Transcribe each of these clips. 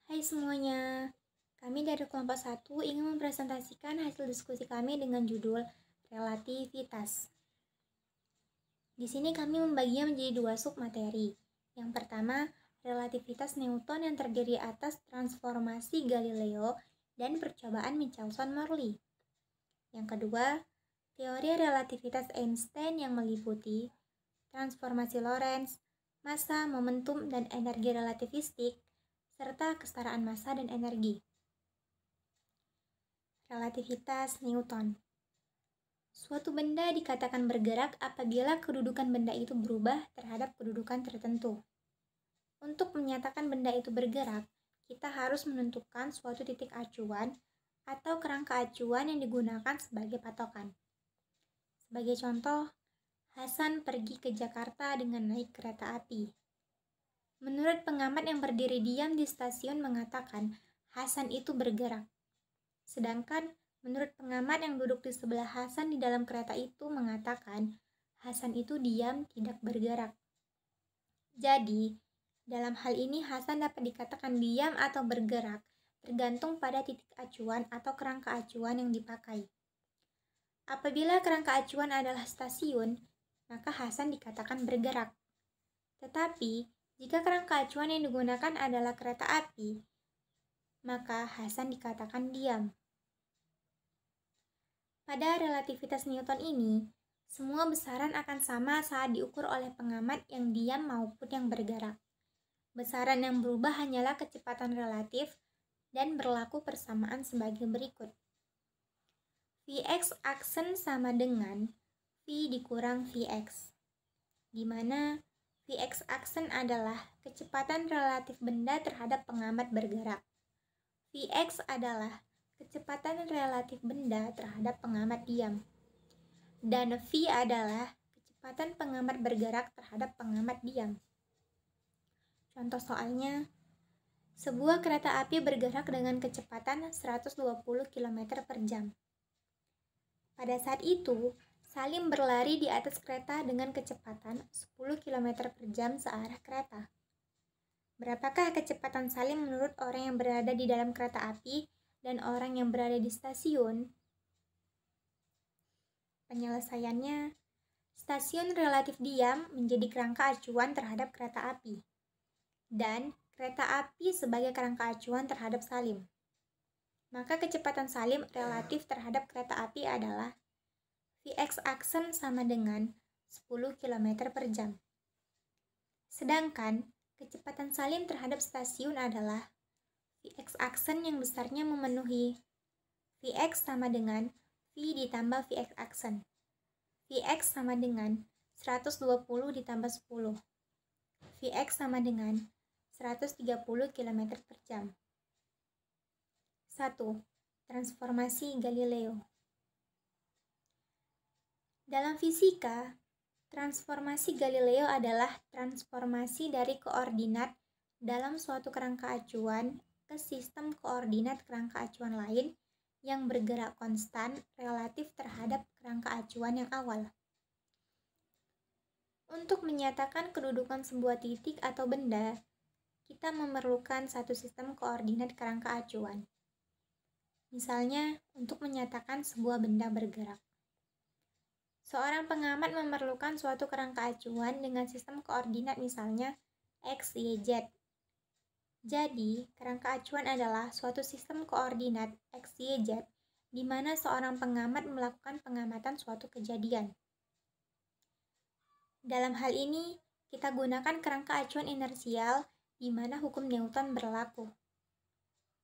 Hai semuanya, kami dari kelompok 1 ingin mempresentasikan hasil diskusi kami dengan judul relativitas. Di sini kami membaginya menjadi 2 submateri. Yang pertama, relativitas Newton yang terdiri atas transformasi Galileo dan percobaan Michelson-Morley. Yang kedua, teori relativitas Einstein yang meliputi transformasi Lorentz, massa, momentum, dan energi relativistik, serta kesetaraan massa dan energi. Relativitas Newton. Suatu benda dikatakan bergerak apabila kedudukan benda itu berubah terhadap kedudukan tertentu. Untuk menyatakan benda itu bergerak, kita harus menentukan suatu titik acuan atau kerangka acuan yang digunakan sebagai patokan. Sebagai contoh, Hasan pergi ke Jakarta dengan naik kereta api. Menurut pengamat yang berdiri diam di stasiun mengatakan Hasan itu bergerak. Sedangkan menurut pengamat yang duduk di sebelah Hasan di dalam kereta itu mengatakan Hasan itu diam, tidak bergerak. Jadi, dalam hal ini Hasan dapat dikatakan diam atau bergerak tergantung pada titik acuan atau kerangka acuan yang dipakai. Apabila kerangka acuan adalah stasiun, maka Hasan dikatakan bergerak. Tetapi, jika kerangka acuan yang digunakan adalah kereta api, maka Hasan dikatakan diam. Pada relativitas Newton ini, semua besaran akan sama saat diukur oleh pengamat yang diam maupun yang bergerak. Besaran yang berubah hanyalah kecepatan relatif dan berlaku persamaan sebagai berikut. Vx aksen sama dengan V dikurang Vx, di mana Vx aksen adalah kecepatan relatif benda terhadap pengamat bergerak. Vx adalah kecepatan relatif benda terhadap pengamat diam. Dan V adalah kecepatan pengamat bergerak terhadap pengamat diam. Contoh soalnya, sebuah kereta api bergerak dengan kecepatan 120 km per jam. Pada saat itu, Salim berlari di atas kereta dengan kecepatan 10 km per jam searah kereta. Berapakah kecepatan Salim menurut orang yang berada di dalam kereta api dan orang yang berada di stasiun? Penyelesaiannya, stasiun relatif diam menjadi kerangka acuan terhadap kereta api, dan kereta api sebagai kerangka acuan terhadap Salim. Maka kecepatan Salim relatif terhadap kereta api adalah Vx aksen sama dengan 10 km per jam. Sedangkan kecepatan Salim terhadap stasiun adalah Vx aksen yang besarnya memenuhi Vx sama dengan V ditambah Vx aksen. Vx sama dengan 120 ditambah 10. Vx sama dengan 130 km per jam. 1. Transformasi Galileo. Dalam fisika, transformasi Galileo adalah transformasi dari koordinat dalam suatu kerangka acuan ke sistem koordinat kerangka acuan lain yang bergerak konstan relatif terhadap kerangka acuan yang awal. Untuk menyatakan kedudukan sebuah titik atau benda, kita memerlukan satu sistem koordinat kerangka acuan. Misalnya, untuk menyatakan sebuah benda bergerak. Seorang pengamat memerlukan suatu kerangka acuan dengan sistem koordinat misalnya X, Y, Z. Jadi, kerangka acuan adalah suatu sistem koordinat X, Y, Z di mana seorang pengamat melakukan pengamatan suatu kejadian. Dalam hal ini, kita gunakan kerangka acuan inersial di mana hukum Newton berlaku.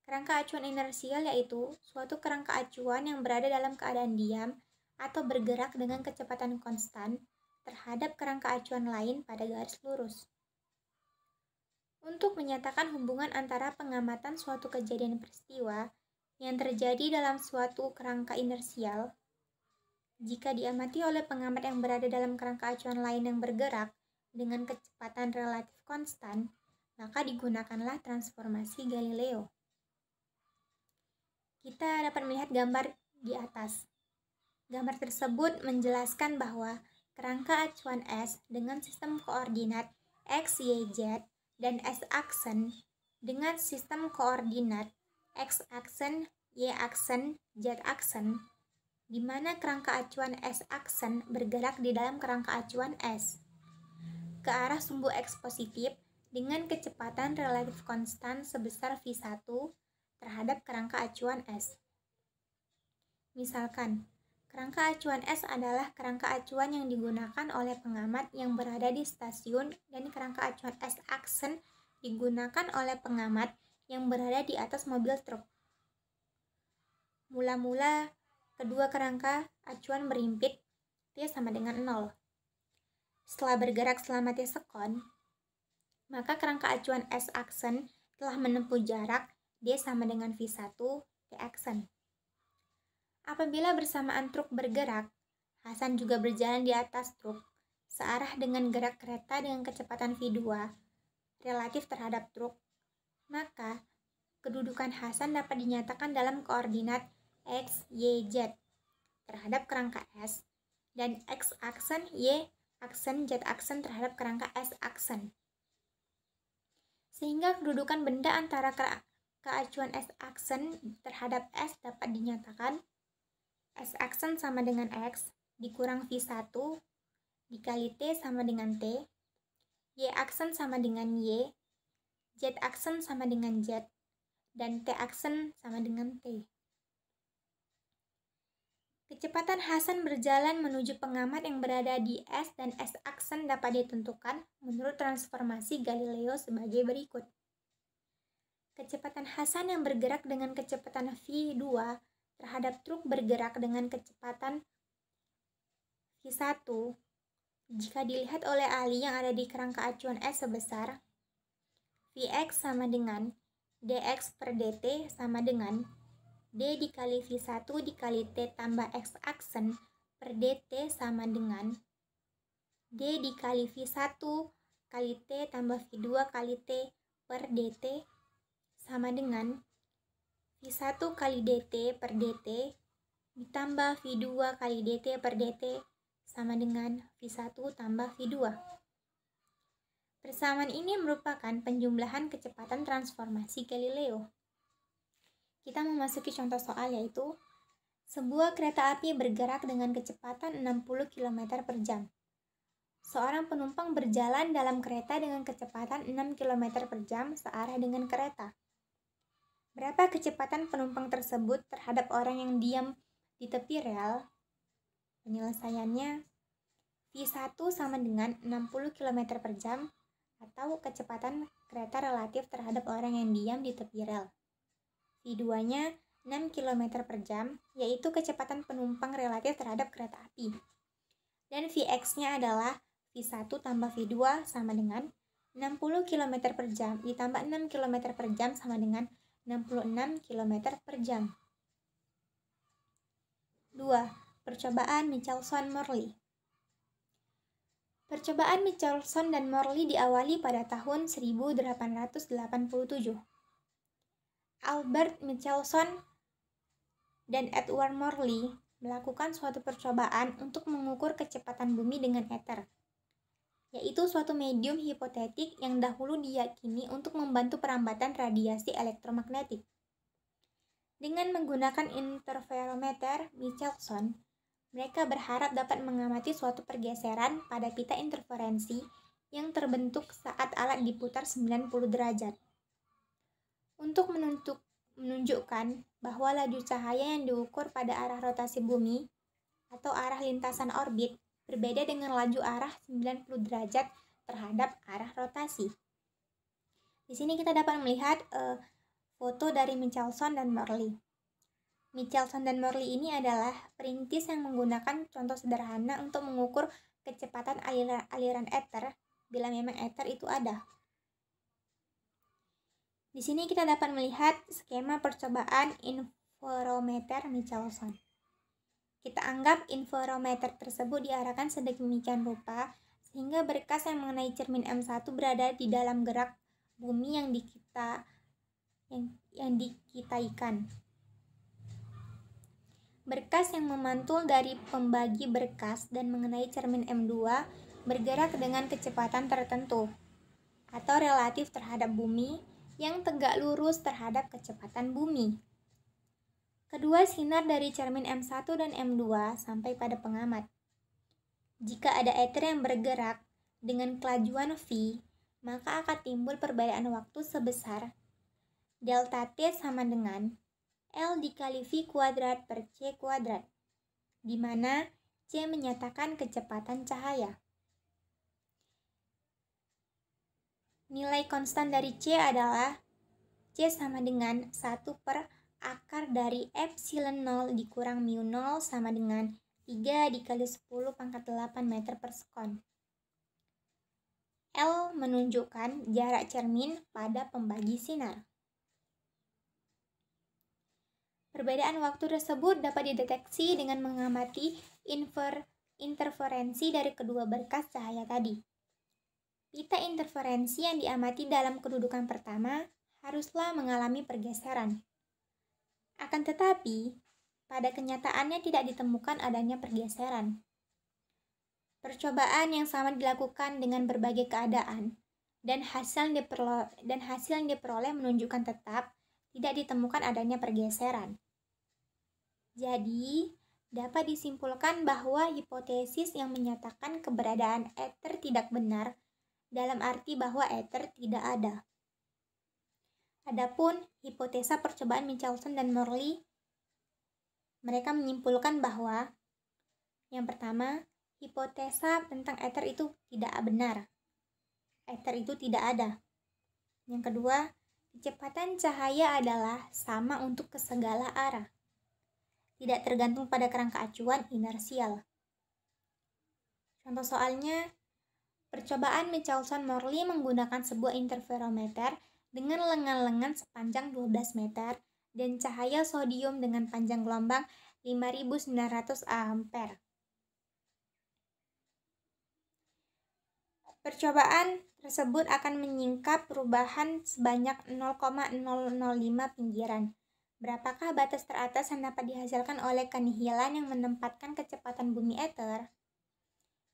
Kerangka acuan inersial yaitu suatu kerangka acuan yang berada dalam keadaan diam atau bergerak dengan kecepatan konstan terhadap kerangka acuan lain pada garis lurus. Untuk menyatakan hubungan antara pengamatan suatu kejadian peristiwa yang terjadi dalam suatu kerangka inersial, jika diamati oleh pengamat yang berada dalam kerangka acuan lain yang bergerak dengan kecepatan relatif konstan, maka digunakanlah transformasi Galileo. Kita dapat melihat gambar di atas. Gambar tersebut menjelaskan bahwa kerangka acuan S dengan sistem koordinat X, Y, Z dan S aksen dengan sistem koordinat x-aksen, y-aksen, z-aksen, di mana kerangka acuan S-aksen bergerak di dalam kerangka acuan S ke arah sumbu X positif dengan kecepatan relatif konstan sebesar V1 terhadap kerangka acuan S. Misalkan, kerangka acuan S adalah kerangka acuan yang digunakan oleh pengamat yang berada di stasiun dan kerangka acuan S-aksen digunakan oleh pengamat yang berada di atas mobil truk. Mula-mula, kedua kerangka acuan berimpit, T sama dengan 0. Setelah bergerak selama T sekon, maka kerangka acuan S-aksen telah menempuh jarak D sama dengan V1 T-aksen. Apabila bersamaan truk bergerak, Hasan juga berjalan di atas truk, searah dengan gerak kereta dengan kecepatan V2 relatif terhadap truk, maka kedudukan Hasan dapat dinyatakan dalam koordinat X, Y, Z terhadap kerangka S dan X-aksen, Y-aksen, Z-aksen terhadap kerangka S-aksen. Sehingga kedudukan benda antara keacuan S-aksen terhadap S dapat dinyatakan S-aksen sama dengan X dikurang V1 dikali T sama dengan T, Y-aksen sama dengan Y, Z-aksen sama dengan Z, dan T-aksen sama dengan T. Kecepatan Hasan berjalan menuju pengamat yang berada di S dan S-aksen dapat ditentukan menurut transformasi Galileo sebagai berikut. Kecepatan Hasan yang bergerak dengan kecepatan V2 terhadap truk bergerak dengan kecepatan V1 jika dilihat oleh ahli yang ada di kerangka acuan S sebesar Vx sama dengan dx per dt sama dengan d dikali V1 dikali t tambah x-aksen per dt sama dengan d dikali V1 kali t tambah V2 kali t per dt sama dengan V1 kali dt per dt ditambah V2 kali dt per dt sama dengan V1 tambah V2. Persamaan ini merupakan penjumlahan kecepatan transformasi Galileo. Kita memasuki contoh soal yaitu sebuah kereta api bergerak dengan kecepatan 60 km per jam. Seorang penumpang berjalan dalam kereta dengan kecepatan 6 km per jam searah dengan kereta. Berapa kecepatan penumpang tersebut terhadap orang yang diam di tepi rel? Penyelesaiannya V1 sama dengan 60 km per jam atau kecepatan kereta relatif terhadap orang yang diam di tepi rel. V2-nya 6 km per jam, yaitu kecepatan penumpang relatif terhadap kereta api. Dan Vx-nya adalah V1 tambah V2 sama dengan 60 km per jam ditambah 6 km per jam sama dengan 66 km per jam. 2. Percobaan Michelson-Morley. Percobaan Michelson dan Morley diawali pada tahun 1887. Albert Michelson dan Edward Morley melakukan suatu percobaan untuk mengukur kecepatan bumi dengan ether, yaitu suatu medium hipotetik yang dahulu diyakini untuk membantu perambatan radiasi elektromagnetik. Dengan menggunakan interferometer Michelson, mereka berharap dapat mengamati suatu pergeseran pada pita interferensi yang terbentuk saat alat diputar 90 derajat. Untuk menunjukkan bahwa laju cahaya yang diukur pada arah rotasi bumi atau arah lintasan orbit berbeda dengan laju arah 90 derajat terhadap arah rotasi. Di sini kita dapat melihat foto dari Michelson dan Morley. Michelson dan Morley ini adalah perintis yang menggunakan contoh sederhana untuk mengukur kecepatan aliran ether bila memang ether itu ada. Di sini kita dapat melihat skema percobaan interferometer Michelson. Kita anggap interferometer tersebut diarahkan sedemikian rupa sehingga berkas yang mengenai cermin M1 berada di dalam gerak bumi yang dikitaikan. Berkas yang memantul dari pembagi berkas dan mengenai cermin M2 bergerak dengan kecepatan tertentu atau relatif terhadap bumi yang tegak lurus terhadap kecepatan bumi. Kedua sinar dari cermin M1 dan M2 sampai pada pengamat. Jika ada ether yang bergerak dengan kelajuan V, maka akan timbul perbedaan waktu sebesar delta T sama dengan L dikali V kuadrat per C kuadrat, di mana C menyatakan kecepatan cahaya. Nilai konstan dari C adalah C sama dengan 1 per akar dari epsilon 0 dikurang mu 0 sama dengan 3 dikali 10 pangkat 8 meter per sekon. L menunjukkan jarak cermin pada pembagi sinar. Perbedaan waktu tersebut dapat dideteksi dengan mengamati interferensi dari kedua berkas cahaya tadi. Pita interferensi yang diamati dalam kedudukan pertama haruslah mengalami pergeseran. Akan tetapi, pada kenyataannya tidak ditemukan adanya pergeseran. Percobaan yang sama dilakukan dengan berbagai keadaan, dan hasil yang diperoleh menunjukkan tetap tidak ditemukan adanya pergeseran. Jadi, dapat disimpulkan bahwa hipotesis yang menyatakan keberadaan ether tidak benar, dalam arti bahwa ether tidak ada. Adapun hipotesa percobaan Michelson dan Morley, mereka menyimpulkan bahwa yang pertama, hipotesa tentang ether itu tidak benar. Ether itu tidak ada. Yang kedua, kecepatan cahaya adalah sama untuk ke segala arah. Tidak tergantung pada kerangka acuan inersial. Contoh soalnya, percobaan Michelson-Morley menggunakan sebuah interferometer dengan lengan-lengan sepanjang 12 meter dan cahaya sodium dengan panjang gelombang 5.900 ampere. Percobaan tersebut akan menyingkap perubahan sebanyak 0,005 pinggiran. Berapakah batas teratas yang dapat dihasilkan oleh kenihilan yang menempatkan kecepatan bumi ether?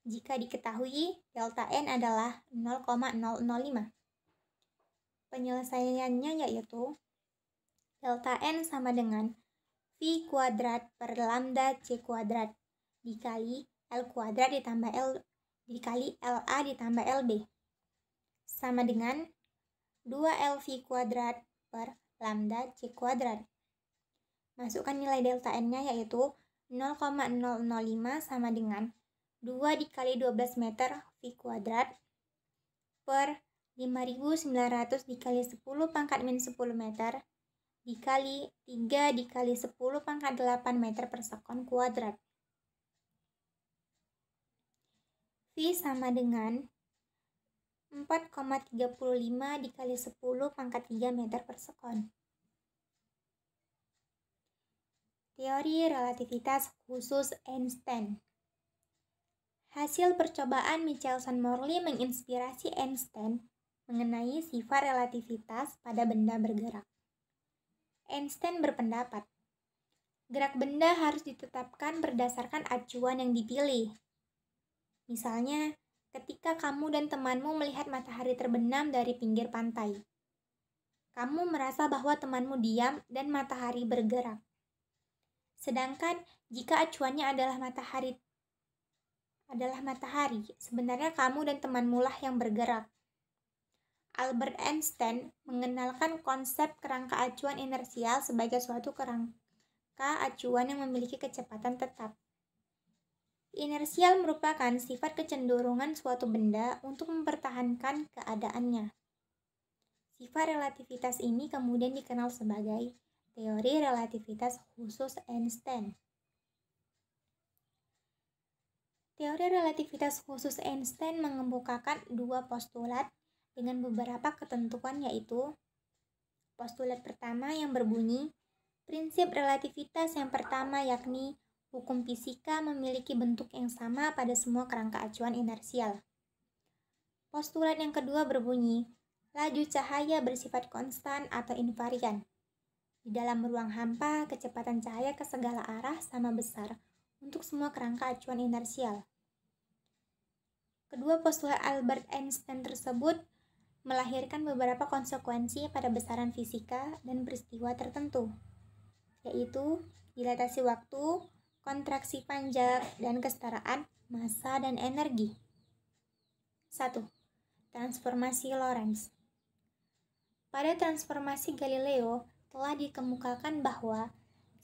Jika diketahui, delta N adalah 0,005. Penyelesaiannya yaitu delta N sama dengan V kuadrat per lambda C kuadrat dikali L kuadrat ditambah L dikali LA ditambah LB sama dengan 2LV kuadrat per lambda C kuadrat. Masukkan nilai delta N-nya yaitu 0,005 sama dengan 2 dikali 12 meter V kuadrat per 5.900 dikali 10 pangkat min 10 meter dikali 3 dikali 10 pangkat 8 meter per sekon kuadrat. V sama dengan 4,35 dikali 10 pangkat 3 meter per sekon. Teori relativitas khusus Einstein. Hasil percobaan Michelson-Morley menginspirasi Einstein mengenai sifat relativitas pada benda bergerak. Einstein berpendapat, gerak benda harus ditetapkan berdasarkan acuan yang dipilih. Misalnya, ketika kamu dan temanmu melihat matahari terbenam dari pinggir pantai, kamu merasa bahwa temanmu diam dan matahari bergerak. Sedangkan jika acuannya adalah matahari, sebenarnya kamu dan temanmu lah yang bergerak. Albert Einstein mengenalkan konsep kerangka acuan inersial sebagai suatu kerangka acuan yang memiliki kecepatan tetap. Inersial merupakan sifat kecenderungan suatu benda untuk mempertahankan keadaannya. Sifat relativitas ini kemudian dikenal sebagai teori relativitas khusus Einstein. Teori relativitas khusus Einstein mengemukakan dua postulat dengan beberapa ketentuan, yaitu postulat pertama yang berbunyi prinsip relativitas yang pertama, yakni hukum fisika memiliki bentuk yang sama pada semua kerangka acuan inersial. Postulat yang kedua berbunyi laju cahaya bersifat konstan atau invarian. Di dalam ruang hampa, kecepatan cahaya ke segala arah sama besar untuk semua kerangka acuan inersial. Kedua postulat Albert Einstein tersebut melahirkan beberapa konsekuensi pada besaran fisika dan peristiwa tertentu, yaitu dilatasi waktu, kontraksi panjang, dan kesetaraan massa dan energi. 1. Transformasi Lorentz. Pada transformasi Galileo telah dikemukakan bahwa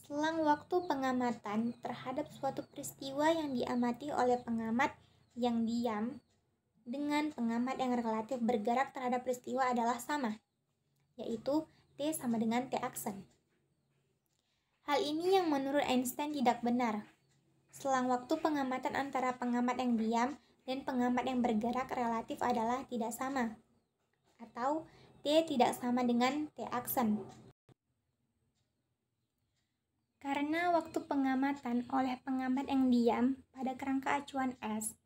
selang waktu pengamatan terhadap suatu peristiwa yang diamati oleh pengamat yang diam dengan pengamat yang relatif bergerak terhadap peristiwa adalah sama, yaitu T sama dengan T aksen. Hal ini yang menurut Einstein tidak benar. Selang waktu pengamatan antara pengamat yang diam dan pengamat yang bergerak relatif adalah tidak sama, atau T tidak sama dengan T aksen. Karena waktu pengamatan oleh pengamat yang diam pada kerangka acuan S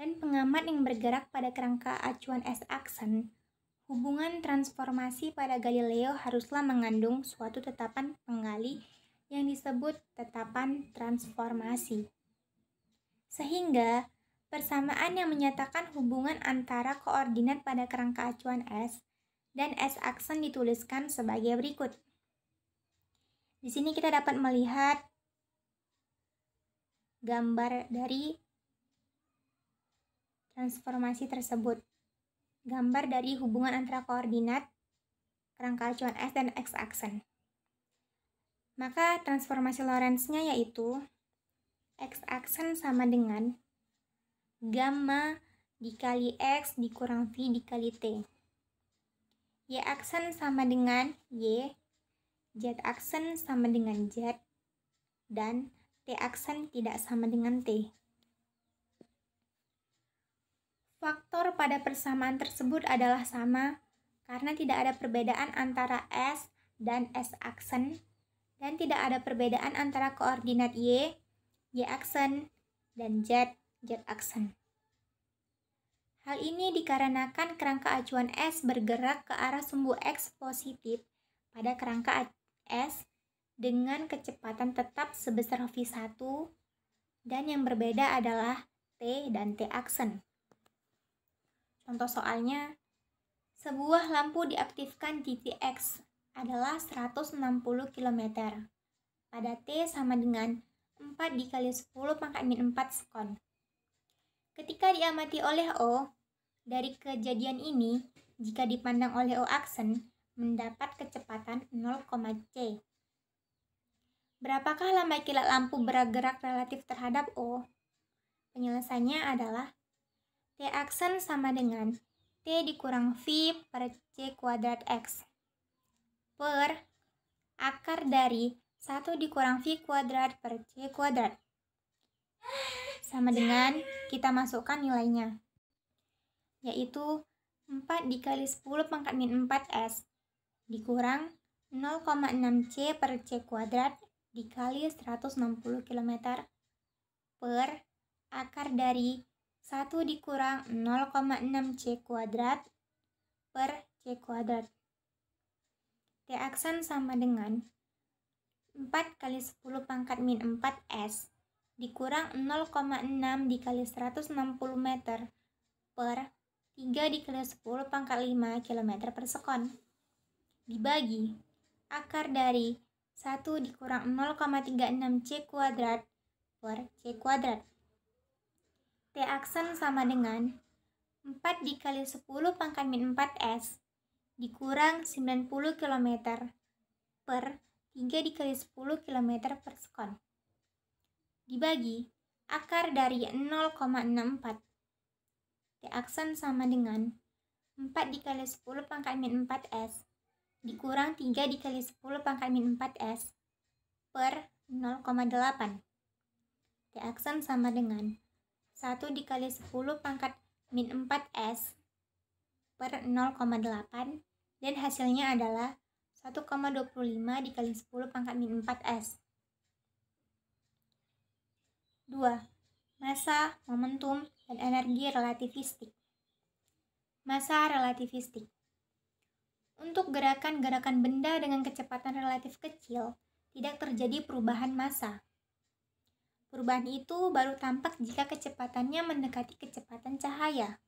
dan pengamat yang bergerak pada kerangka acuan S aksen, hubungan transformasi pada Galileo haruslah mengandung suatu tetapan penggali yang disebut tetapan transformasi. Sehingga persamaan yang menyatakan hubungan antara koordinat pada kerangka acuan S dan S aksen dituliskan sebagai berikut. Di sini kita dapat melihat gambar dari transformasi tersebut. Gambar dari hubungan antara koordinat kerangka acuan S dan X aksen. Maka transformasi Lorentz-nya yaitu X aksen sama dengan gamma dikali X dikurang V dikali T. Y aksen sama dengan Y, Z aksen sama dengan Z, dan T aksen tidak sama dengan T. Faktor pada persamaan tersebut adalah sama karena tidak ada perbedaan antara S dan S aksen dan tidak ada perbedaan antara koordinat Y aksen, dan Z aksen. Hal ini dikarenakan kerangka acuan S bergerak ke arah sumbu X positif pada kerangka S dengan kecepatan tetap sebesar V1 dan yang berbeda adalah T dan T aksen. Contoh soalnya, sebuah lampu diaktifkan di titik X adalah 160 km pada T sama dengan 4 dikali 10 pangkat min 4 sekon. Ketika diamati oleh O, dari kejadian ini, jika dipandang oleh O aksen, mendapat kecepatan 0, c. Berapakah lama kilat lampu bergerak relatif terhadap O? Penyelesaiannya adalah T aksen sama dengan T dikurang V per C kuadrat X per akar dari 1 dikurang V kuadrat per C kuadrat. Sama dengan kita masukkan nilainya, yaitu 4 dikali 10 pangkat min 4S dikurang 0,6 C per C kuadrat dikali 160 km per akar dari 1 dikurang 0,6 C kuadrat per C kuadrat. T aksen sama dengan 4 kali 10 pangkat min 4S dikurang 0,6 dikali 160 meter per 3 dikali 10 pangkat 5 km per sekon dibagi akar dari 1 dikurang 0,36 C kuadrat per C kuadrat. T aksen sama dengan 4 dikali 10 pangkat min 4S dikurang 90 km per 3 dikali 10 km per sekon dibagi akar dari 0,64. T aksen sama dengan 4 dikali 10 pangkat min 4S dikurang 3 dikali 10 pangkat min 4S per 0,8. T aksen sama dengan 1 dikali 10 pangkat min 4S per 0,8 dan hasilnya adalah 1,25 dikali 10 pangkat min 4S. 2. Massa, momentum, dan energi relativistik. Massa relativistik. Untuk gerakan-gerakan benda dengan kecepatan relatif kecil, tidak terjadi perubahan massa. Perubahan itu baru tampak jika kecepatannya mendekati kecepatan cahaya.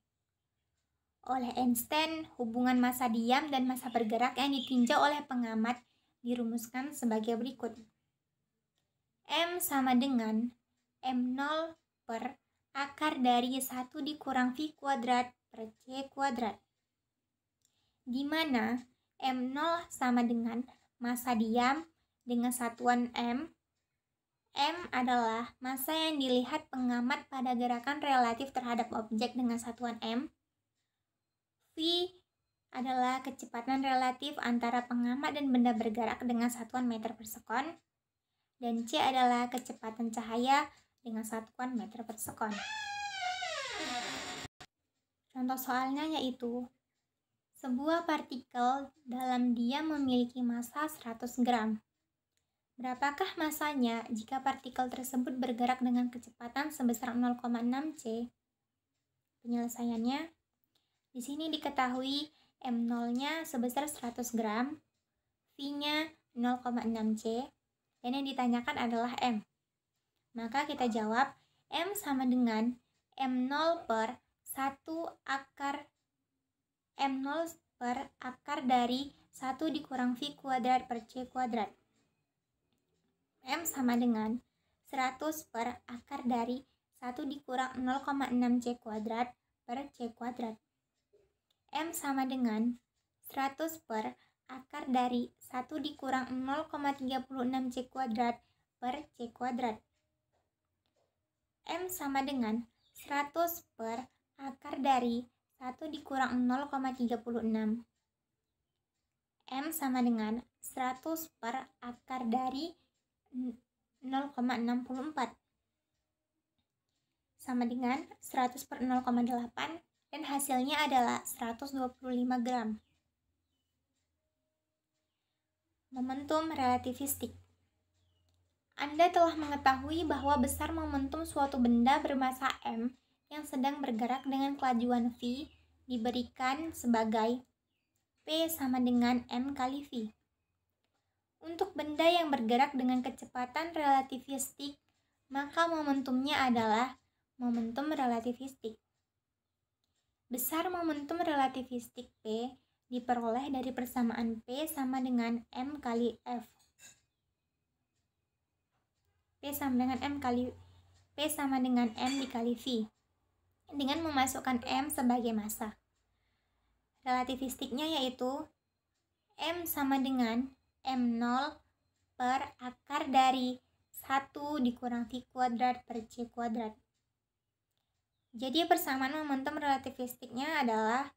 Oleh Einstein, hubungan massa diam dan massa bergerak yang ditinjau oleh pengamat dirumuskan sebagai berikut. M sama dengan M0 per akar dari 1 dikurang V kuadrat per C kuadrat. Di mana M0 sama dengan massa diam dengan satuan M. M adalah massa yang dilihat pengamat pada gerakan relatif terhadap objek dengan satuan M. V adalah kecepatan relatif antara pengamat dan benda bergerak dengan satuan meter per sekon. Dan C adalah kecepatan cahaya dengan satuan meter per sekon. Contoh soalnya yaitu, sebuah partikel dalam diam memiliki massa 100 gram. Berapakah massanya jika partikel tersebut bergerak dengan kecepatan sebesar 0,6 C? Penyelesaiannya, di sini diketahui M0-nya sebesar 100 gram, V-nya 0,6 C, dan yang ditanyakan adalah M. Maka kita jawab M sama dengan M0 per 1 akar M0 per akar dari 1 dikurang V kuadrat per C kuadrat. M sama dengan 100 per akar dari 1 dikurang 0,6 C kuadrat per C kuadrat. M sama dengan 100 per akar dari 1 dikurang 0,36 C kuadrat per C kuadrat. M sama dengan 100 per akar dari 1 dikurang 0,36. M sama dengan 100 per akar dari 0,64. Sama dengan 100 per 0,8. Dan hasilnya adalah 125 gram. Momentum relativistik. Anda telah mengetahui bahwa besar momentum suatu benda bermassa M yang sedang bergerak dengan kelajuan V diberikan sebagai P sama dengan M kali V. Untuk benda yang bergerak dengan kecepatan relativistik, maka momentumnya adalah momentum relativistik. Besar momentum relativistik P diperoleh dari persamaan P sama dengan M kali F. P sama dengan M dikali V dengan memasukkan M sebagai massa. Relativistiknya yaitu M sama dengan M0 per akar dari 1 dikurang V kuadrat per C kuadrat. Jadi persamaan momentum relativistiknya adalah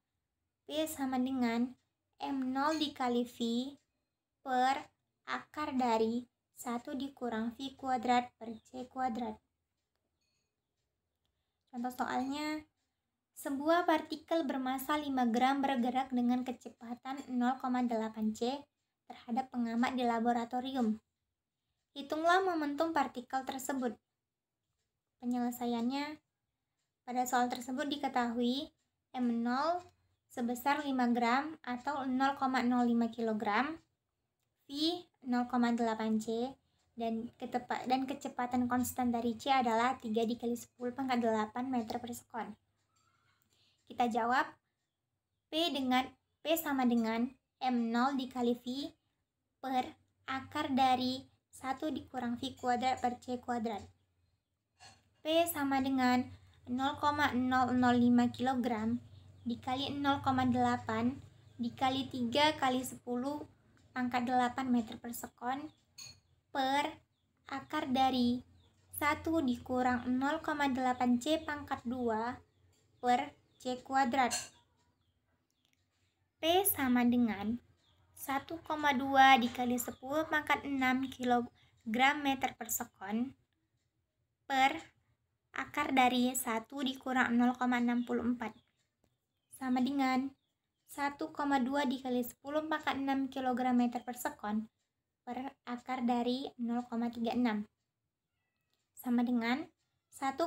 P sama dengan M0 dikali V per akar dari 1 dikurang V kuadrat per C kuadrat. Contoh soalnya, sebuah partikel bermassa 5 gram bergerak dengan kecepatan 0,8 C terhadap pengamat di laboratorium. Hitunglah momentum partikel tersebut. Penyelesaiannya, pada soal tersebut diketahui M0 sebesar 5 gram atau 0,05 kg, V 0,8 C, dan kecepatan konstan dari C adalah 3 dikali 10 pangkat 8 meter per sekon. Kita jawab P sama dengan M0 dikali V per akar dari 1 dikurang V kuadrat per C kuadrat. P sama dengan 0,005 kg dikali 0,8 dikali 3 kali 10 pangkat 8 meter per sekon per akar dari 1 dikurang 0,8 C pangkat 2 per C kuadrat. P sama dengan 1,2 dikali 10 pangkat 6 kg meter per sekon per akar dari 1 dikurang 0,64 sama dengan 1,2 dikali 10 pangkat 6 kg meter per sekon per akar dari 0,36 sama dengan 1,2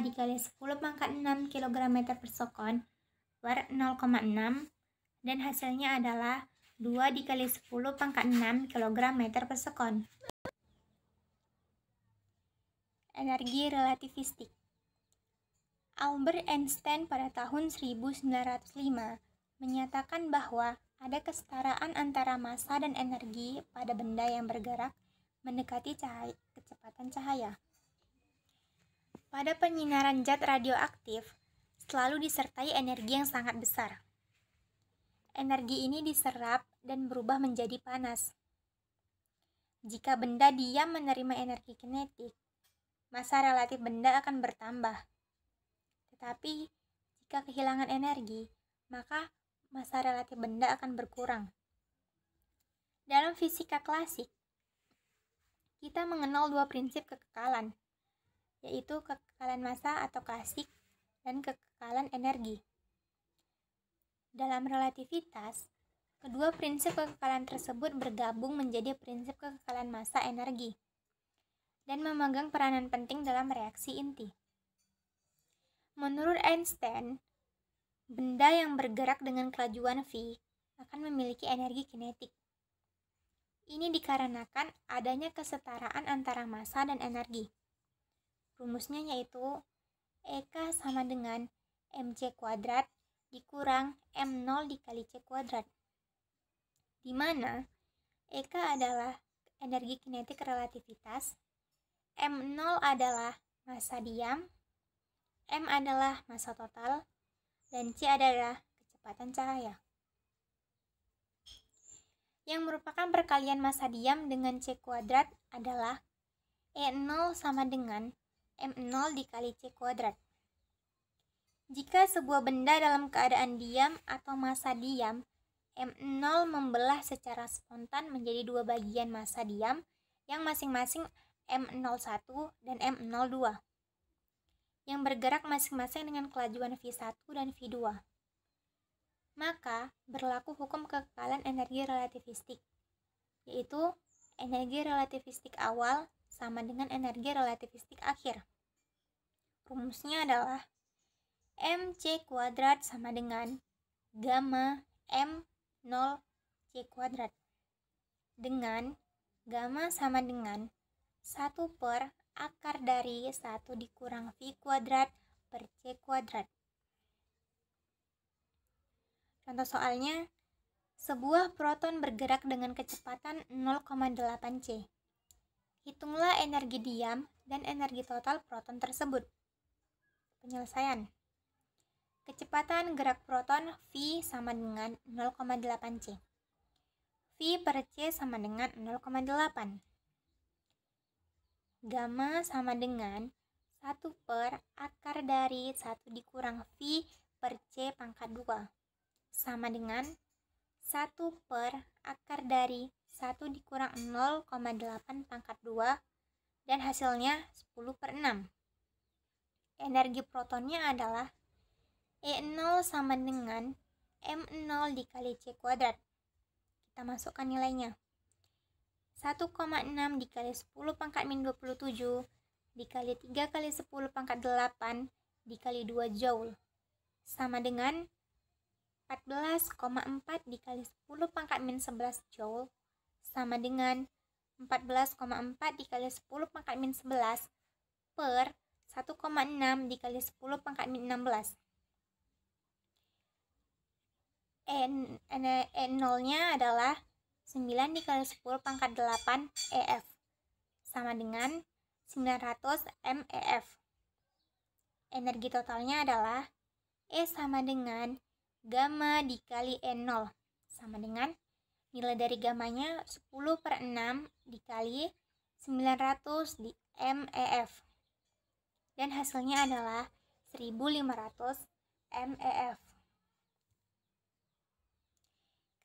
dikali 10 pangkat 6 kg meter per sekon per 0,6, dan hasilnya adalah 2 dikali 10 pangkat 6 kg meter per sekon. Energi relativistik. Albert Einstein pada tahun 1905 menyatakan bahwa ada kesetaraan antara massa dan energi pada benda yang bergerak mendekati kecepatan cahaya. Pada penyinaran zat radioaktif, selalu disertai energi yang sangat besar. Energi ini diserap dan berubah menjadi panas. Jika benda diam menerima energi kinetik, massa relatif benda akan bertambah. Tetapi, jika kehilangan energi, maka massa relatif benda akan berkurang. Dalam fisika klasik, kita mengenal dua prinsip kekekalan, yaitu kekekalan massa atau klasik dan kekekalan energi. Dalam relativitas, kedua prinsip kekekalan tersebut bergabung menjadi prinsip kekekalan massa energi dan memegang peranan penting dalam reaksi inti. Menurut Einstein, benda yang bergerak dengan kelajuan v akan memiliki energi kinetik. Ini dikarenakan adanya kesetaraan antara massa dan energi. Rumusnya yaitu EK sama dengan mc kuadrat dikurang m0 dikali c kuadrat, di mana EK adalah energi kinetik relativitas, m0 adalah massa diam, m adalah massa total, dan c adalah kecepatan cahaya. Yang merupakan perkalian massa diam dengan c kuadrat adalah E0 sama dengan m0 dikali c kuadrat. Jika sebuah benda dalam keadaan diam atau massa diam, M0 membelah secara spontan menjadi dua bagian massa diam yang masing-masing M01 dan M02, yang bergerak masing-masing dengan kelajuan V1 dan V2. Maka berlaku hukum kekekalan energi relativistik, yaitu energi relativistik awal sama dengan energi relativistik akhir. Rumusnya adalah mc kuadrat sama dengan gamma m0 c kuadrat, dengan gamma sama dengan 1 per akar dari 1 dikurang v kuadrat per c kuadrat. Contoh soalnya, sebuah proton bergerak dengan kecepatan 0,8 c. Hitunglah energi diam dan energi total proton tersebut. Penyelesaian. Kecepatan gerak proton V sama dengan 0,8 c. V per c sama dengan 0,8. Gamma sama dengan 1 per akar dari 1 dikurang V per c pangkat 2 sama dengan 1 per akar dari 1 dikurang 0,8 pangkat 2 dan hasilnya 10 per 6. Energi protonnya adalah E0 sama dengan M0 dikali C kuadrat. Kita masukkan nilainya. 1,6 dikali 10 pangkat min 27 dikali 3 kali 10 pangkat 8 dikali 2 joule sama dengan 14,4 dikali 10 pangkat min 11 joule sama dengan 14,4 dikali 10 pangkat min 11 per 1,6 dikali 10 pangkat min 16. E0-nya adalah 9 dikali 10 pangkat 8 EF sama dengan 900 MEF. Energi totalnya adalah E sama dengan gamma dikali E0 sama dengan nilai dari gammanya 10 per 6 dikali 900 di MEF. Dan hasilnya adalah 1500 MEF.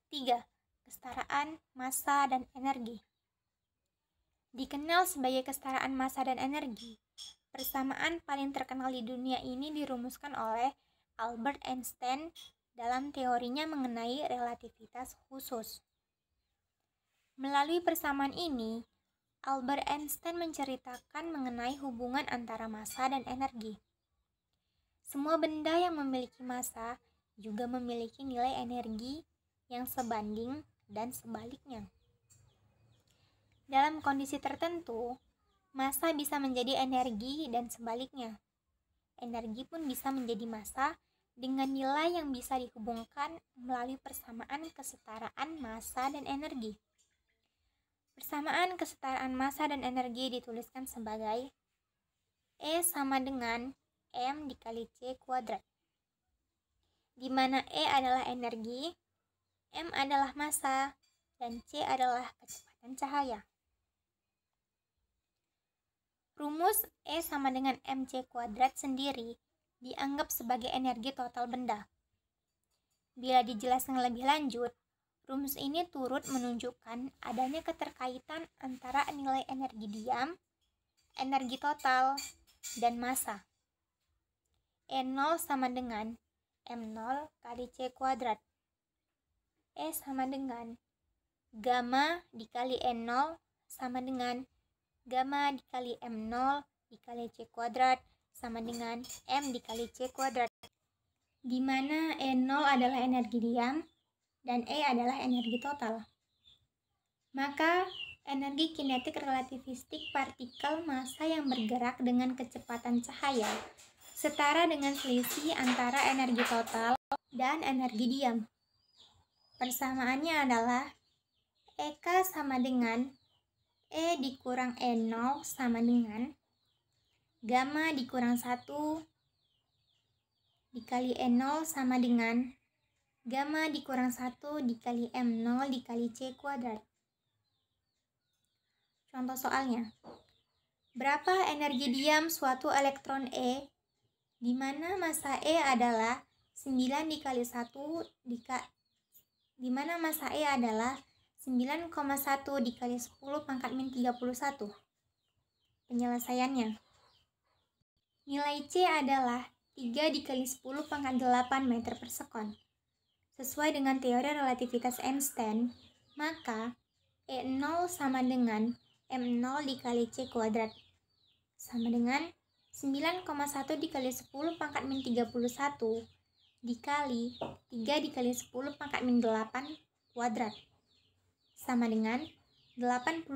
Ketiga, kesetaraan massa dan energi. Dikenal sebagai kesetaraan massa dan energi, persamaan paling terkenal di dunia ini dirumuskan oleh Albert Einstein dalam teorinya mengenai relativitas khusus. Melalui persamaan ini, Albert Einstein menceritakan mengenai hubungan antara massa dan energi. Semua benda yang memiliki massa juga memiliki nilai energi yang sebanding dan sebaliknya. Dalam kondisi tertentu, massa bisa menjadi energi dan sebaliknya. energi pun bisa menjadi massa dengan nilai yang bisa dihubungkan melalui persamaan kesetaraan massa dan energi. Persamaan kesetaraan massa dan energi dituliskan sebagai E sama dengan M dikali C kuadrat, di mana E adalah energi, M adalah massa, dan C adalah kecepatan cahaya. Rumus E sama dengan mc kuadrat sendiri dianggap sebagai energi total benda. Bila dijelaskan lebih lanjut, rumus ini turut menunjukkan adanya keterkaitan antara nilai energi diam, energi total, dan massa. E0 sama dengan M0 kali C kuadrat. E sama dengan gamma dikali E0 sama dengan gamma dikali M0 dikali C kuadrat sama dengan M dikali C kuadrat, di mana E0 adalah energi diam dan E adalah energi total. Maka energi kinetik relativistik partikel massa yang bergerak dengan kecepatan cahaya setara dengan selisih antara energi total dan energi diam. Persamaannya adalah EK sama dengan E dikurang E0 sama dengan gamma dikurang 1 dikali E0 sama dengan gamma dikurang 1 dikali M0 dikali C kuadrat. Contoh soalnya, berapa energi diam suatu elektron E di mana massa E adalah 9 dikali 1 di mana massa E adalah 9,1 dikali 10 pangkat min 31. Penyelesaiannya, nilai C adalah 3 dikali 10 pangkat 8 meter per sekon. Sesuai dengan teori relativitas Einstein, maka E0 sama dengan M0 dikali C kuadrat sama dengan 9,1 dikali 10 pangkat min 31 dikali 3 dikali 10 pangkat min 8 kuadrat sama dengan 81,9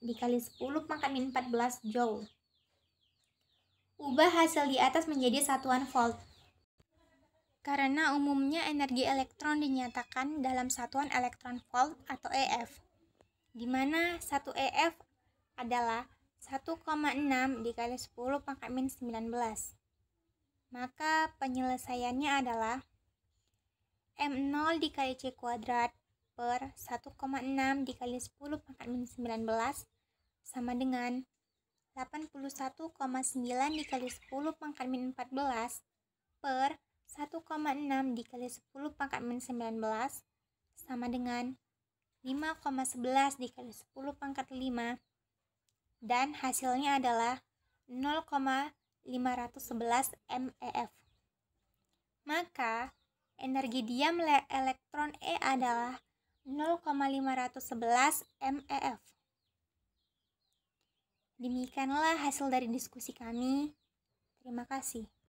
dikali 10 pangkat min 14 joule. Ubah hasil di atas menjadi satuan volt. Karena umumnya energi elektron dinyatakan dalam satuan elektron volt atau EF, di mana 1 EF adalah 1,6 dikali 10 pangkat min 19. Maka penyelesaiannya adalah M0 dikali C kuadrat per 1,6 dikali 10 pangkat min 19 sama dengan 81,9 dikali 10 pangkat min 14 per 1,6 dikali 10 pangkat min 19 sama dengan 5,11 dikali 10 pangkat 5, dan hasilnya adalah 0,511 MeF. Maka energi diam elektron E adalah 0,511 MeF. Demikianlah hasil dari diskusi kami. Terima kasih.